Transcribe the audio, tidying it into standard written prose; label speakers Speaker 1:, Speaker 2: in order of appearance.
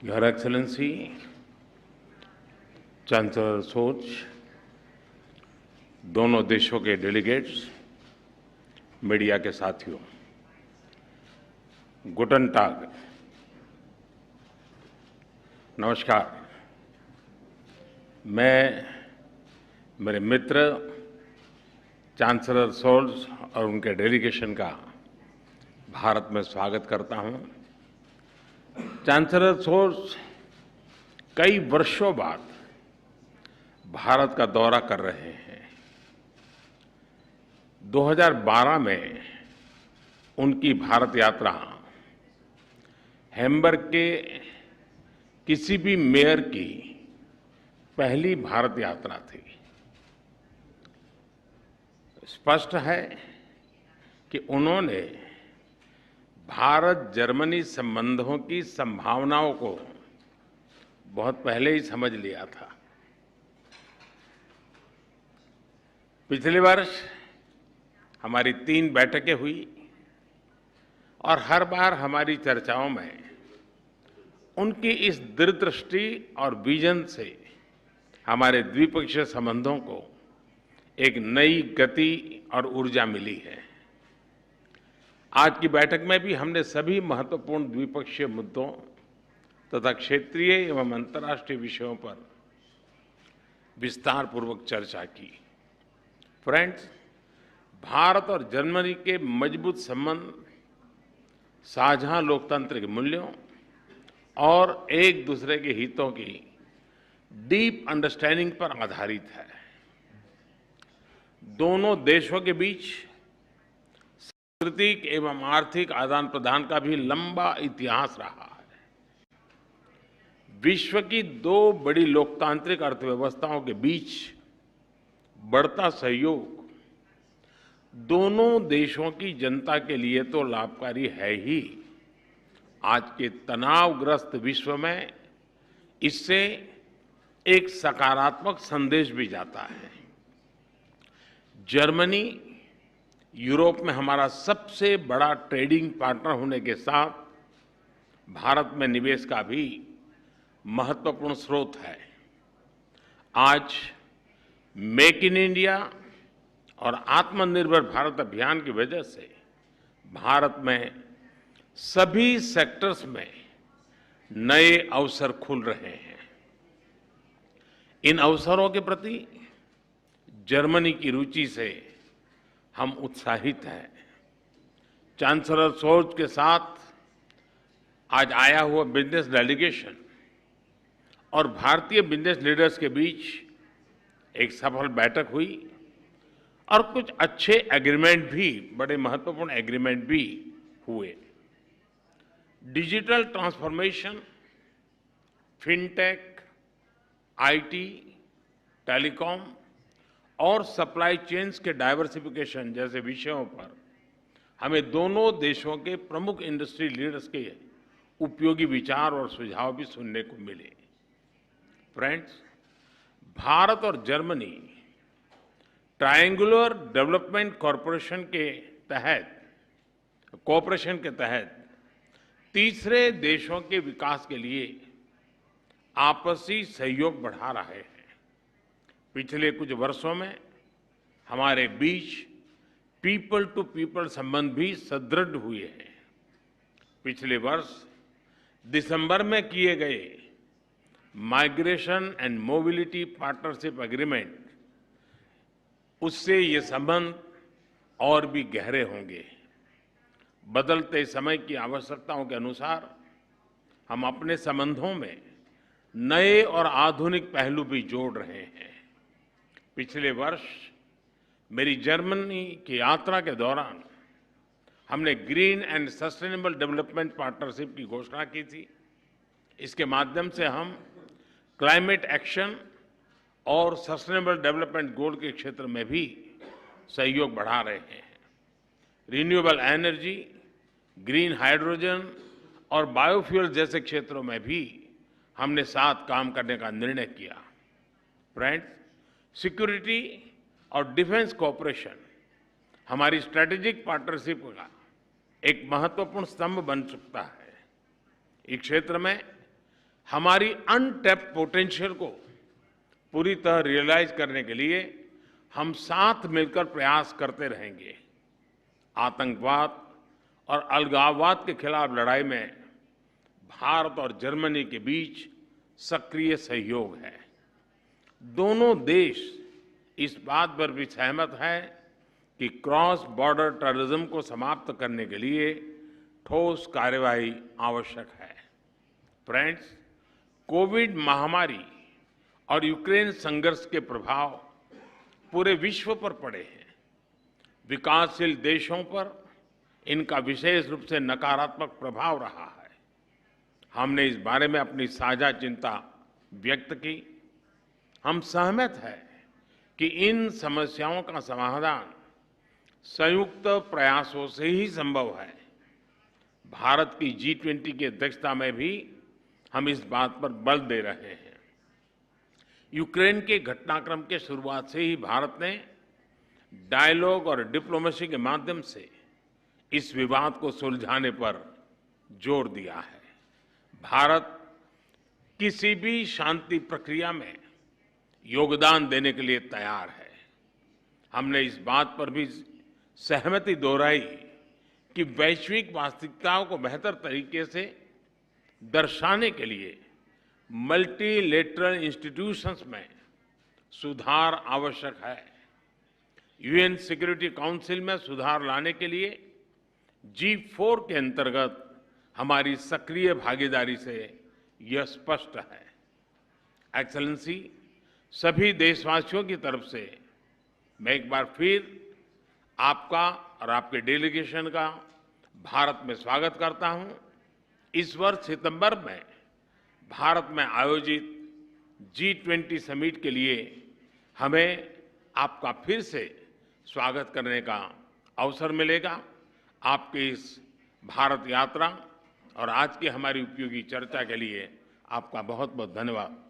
Speaker 1: Your Excellency, chancellor सोच, दोनों देशों के डेलीगेट्स, मीडिया के साथियों, गुटन टाग, नमस्कार। मैं मेरे मित्र चांसलर सोल्स और उनके डेलीगेशन का भारत में स्वागत करता हूं। चांसलर सोल्स कई वर्षों बाद भारत का दौरा कर रहे हैं। 2012 में उनकी भारत यात्रा हैम्बर्ग के किसी भी मेयर की पहली भारत यात्रा थी। स्पष्ट है कि उन्होंने भारत जर्मनी संबंधों की संभावनाओं को बहुत पहले ही समझ लिया था। पिछले वर्ष हमारी 3 बैठकें हुई और हर बार हमारी चर्चाओं में उनकी इस दूरदृष्टि और विजन से हमारे द्विपक्षीय संबंधों को एक नई गति और ऊर्जा मिली है। आज की बैठक में भी हमने सभी महत्वपूर्ण द्विपक्षीय मुद्दों तथा क्षेत्रीय एवं अंतर्राष्ट्रीय विषयों पर विस्तारपूर्वक चर्चा की। फ्रेंड्स, भारत और जर्मनी के मजबूत संबंध साझा लोकतांत्रिक मूल्यों और एक दूसरे के हितों की डीप अंडरस्टैंडिंग पर आधारित है। दोनों देशों के बीच सांस्कृतिक एवं आर्थिक आदान प्रदान का भी लंबा इतिहास रहा है। विश्व की 2 बड़ी लोकतांत्रिक अर्थव्यवस्थाओं के बीच बढ़ता सहयोग दोनों देशों की जनता के लिए तो लाभकारी है ही, आज के तनावग्रस्त विश्व में इससे एक सकारात्मक संदेश भी जाता है। जर्मनी यूरोप में हमारा सबसे बड़ा ट्रेडिंग पार्टनर होने के साथ भारत में निवेश का भी महत्वपूर्ण स्रोत है। आज मेक इन इंडिया और आत्मनिर्भर भारत अभियान की वजह से भारत में सभी सेक्टर्स में नए अवसर खुल रहे हैं। इन अवसरों के प्रति जर्मनी की रुचि से हम उत्साहित हैं। चांसलर सोच के साथ आज आया हुआ बिजनेस डेलीगेशन और भारतीय बिजनेस लीडर्स के बीच एक सफल बैठक हुई और कुछ अच्छे एग्रीमेंट भी, बड़े महत्वपूर्ण एग्रीमेंट भी हुए। Digital transformation, fintech, IT, telecom और सप्लाई चेन्स के डाइवर्सिफिकेशन जैसे विषयों पर हमें दोनों देशों के प्रमुख इंडस्ट्री लीडर्स के उपयोगी विचार और सुझाव भी सुनने को मिले। फ्रेंड्स, भारत और जर्मनी ट्रायंगुलर डेवलपमेंट कॉरपोरेशन के तहत तीसरे देशों के विकास के लिए आपसी सहयोग बढ़ा रहे हैं। पिछले कुछ वर्षों में हमारे बीच पीपल टू पीपल संबंध भी सुदृढ़ हुए हैं। पिछले वर्ष दिसंबर में किए गए migration and mobility partnership agreement, उससे ये संबंध और भी गहरे होंगे। बदलते समय की आवश्यकताओं के अनुसार हम अपने संबंधों में नए और आधुनिक पहलू भी जोड़ रहे हैं। पिछले वर्ष मेरी जर्मनी की यात्रा के दौरान हमने green and sustainable development partnership की घोषणा की थी। इसके माध्यम से हम क्लाइमेट एक्शन और सस्टेनेबल डेवलपमेंट गोल के क्षेत्र में भी सहयोग बढ़ा रहे हैं। रिन्यूएबल एनर्जी, ग्रीन हाइड्रोजन और बायोफ्यूल जैसे क्षेत्रों में भी हमने साथ काम करने का निर्णय किया। फ्रेंड्स, सिक्योरिटी और डिफेंस कोऑपरेशन हमारी स्ट्रेटेजिक पार्टनरशिप का एक महत्वपूर्ण स्तंभ बन सकता है। इस क्षेत्र में हमारी अनटैप्ड पोटेंशियल को पूरी तरह रियलाइज करने के लिए हम साथ मिलकर प्रयास करते रहेंगे। आतंकवाद और अलगाववाद के खिलाफ लड़ाई में भारत और जर्मनी के बीच सक्रिय सहयोग है। दोनों देश इस बात पर भी सहमत हैं कि क्रॉस बॉर्डर टेररिज्म को समाप्त करने के लिए ठोस कार्यवाही आवश्यक है। फ्रेंड्स, कोविड महामारी और यूक्रेन संघर्ष के प्रभाव पूरे विश्व पर पड़े हैं। विकासशील देशों पर इनका विशेष रूप से नकारात्मक प्रभाव रहा है। हमने इस बारे में अपनी साझा चिंता व्यक्त की। हम सहमत हैं कि इन समस्याओं का समाधान संयुक्त प्रयासों से ही संभव है। भारत की G20 की अध्यक्षता में भी हम इस बात पर बल दे रहे हैं। यूक्रेन के घटनाक्रम के शुरुआत से ही भारत ने डायलॉग और डिप्लोमेसी के माध्यम से इस विवाद को सुलझाने पर जोर दिया है। भारत किसी भी शांति प्रक्रिया में योगदान देने के लिए तैयार है। हमने इस बात पर भी सहमति दोहराई कि वैश्विक वास्तविकताओं को बेहतर तरीके से दर्शाने के लिए मल्टीलेटरल इंस्टीट्यूशंस में सुधार आवश्यक है। यूएन सिक्योरिटी काउंसिल में सुधार लाने के लिए G4 के अंतर्गत हमारी सक्रिय भागीदारी से यह स्पष्ट है। एक्सेलेंसी, सभी देशवासियों की तरफ से मैं एक बार फिर आपका और आपके डेलीगेशन का भारत में स्वागत करता हूं। इस वर्ष सितंबर में भारत में आयोजित G20 समिट के लिए हमें आपका फिर से स्वागत करने का अवसर मिलेगा। आपकी इस भारत यात्रा और आज की हमारी उपयोगी चर्चा के लिए आपका बहुत बहुत धन्यवाद।